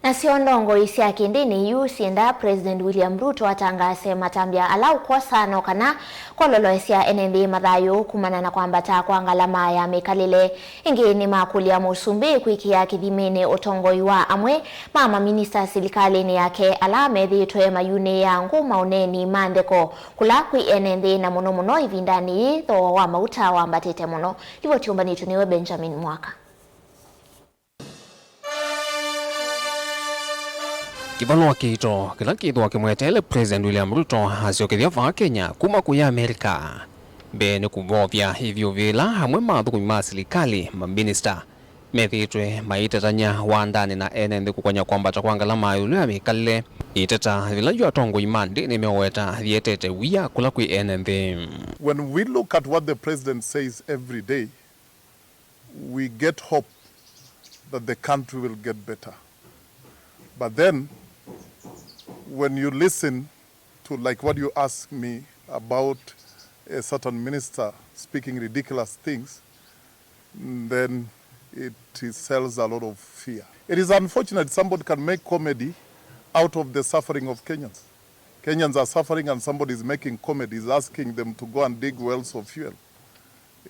Na sio Ndongoi Sya kindini syienda President William Ruto atangaase matambya ala ukwosa nokana kwololoesya Enenthi mathayu kumana na kwambata kwa Ngalama ya Mikalile. Ingi nimakulya musumbi kwikia kithimini utongoi wa amwe maminista silikalini yake ala methiitwe mayuniiya mauneeni ma ntheko kula kwi Enenthi na muno ivindani tho wa mauta wambatite muno. Riboti umbanitwe niwe Benjamin Mwaka. Kivalwa kiito kila kithwa kimwetele President William Ruto aciokethia va Kenya kuma kuya Amerika mbene kuvovya hivyo vila hamwe mathukumi ma silikali maminista methiitwe maitetanya wa ndani na Enenthi kukwanya kwambata kwa Ngalama ya Mikalile iteta vila yu utongoi mandi nimeweta vietete wia kula kwi Enenthi. When we look at what the president says every day, we get hope that the country will get better. But then, when you listen to like what you asked me about a certain minister speaking ridiculous things, then it sells a lot of fear. It is unfortunate somebody can make comedy out of the suffering of Kenyans. Kenyans are suffering and somebody is making comedy, is asking them to go and dig wells of fuel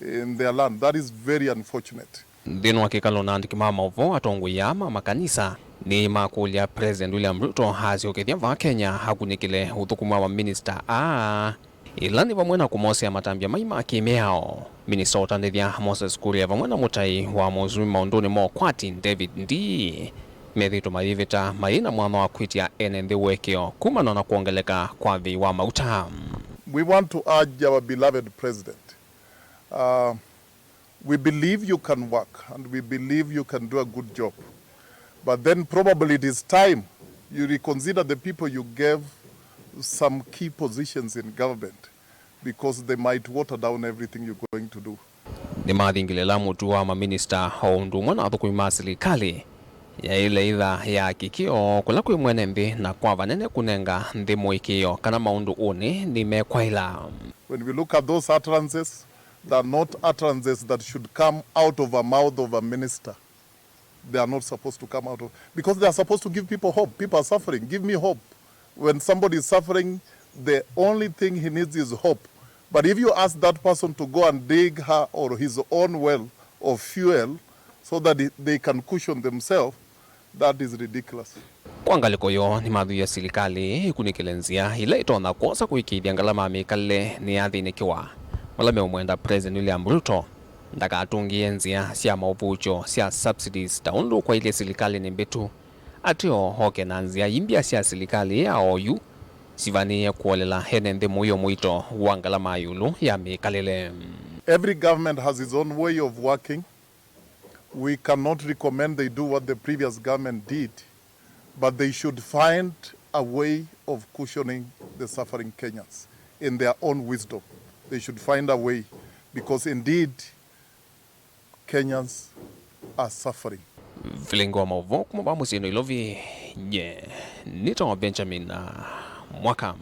in their land. That is very unfortunate. Ndino wakikalo na ndikimama uvo atongoi ama Kanisa nimakulya President William Ruto aciokethia va Kenya hakunikile uthukuma wa minista ila ni vamwe na kumosea matambya maima kimeao. Minista utandithia Moses Kuria vamwe na mutai wa mozumi maunduni mo kwati David Ndi methiitwe maivita maina mwana wa kwikia Enenthi wekeo kumana na kuongeleka kwa vi wa mauta. We want to urge our beloved president. We believe you can work and we believe you can do a good job. But then probably it is time you reconsider the people you gave some key positions in government because they might water down everything you're going to do. Ni mathingilela mutu wa maminista hondu mwana athukumi ma silikali ya ile idha ya Kiio kula kwi Enenthi na kwa vanene kunenga nthi mwikio kana maundu uni ni mekwaila. When we look at those utterances, they are not utterances that should come out of a mouth of a minister. They are not supposed to come out of, because they are supposed to give people hope. People are suffering. Give me hope. When somebody is suffering, the only thing he needs is hope. But if you ask that person to go and dig her or his own well of fuel so that they can cushion themselves, that is ridiculous. Kwa ngaliko yo ni mathayu ya silikali ikunikilenzia ila itona kwosa kwikia Ngalama ya Mikalile ni athinikiwa wala Kumwenda President William Ruto ndakatungie nzia sya mauvucho sya subsidies taundu kwa ile silikali ni mbitu atio hoke na nzia imbia sya silikali ya oyu sivanie kuolela Enenthi muyo mwito wa Ngalama ya Mikalile. Every government has its own way of working. We cannot recommend they do what the previous government did, but they should find a way of cushioning the suffering Kenyans in their own wisdom. They should find a way, because indeed Kenyans are suffering. Vilingo mauvo kumabamusino ilovi nye nito Benjamin Mwaka.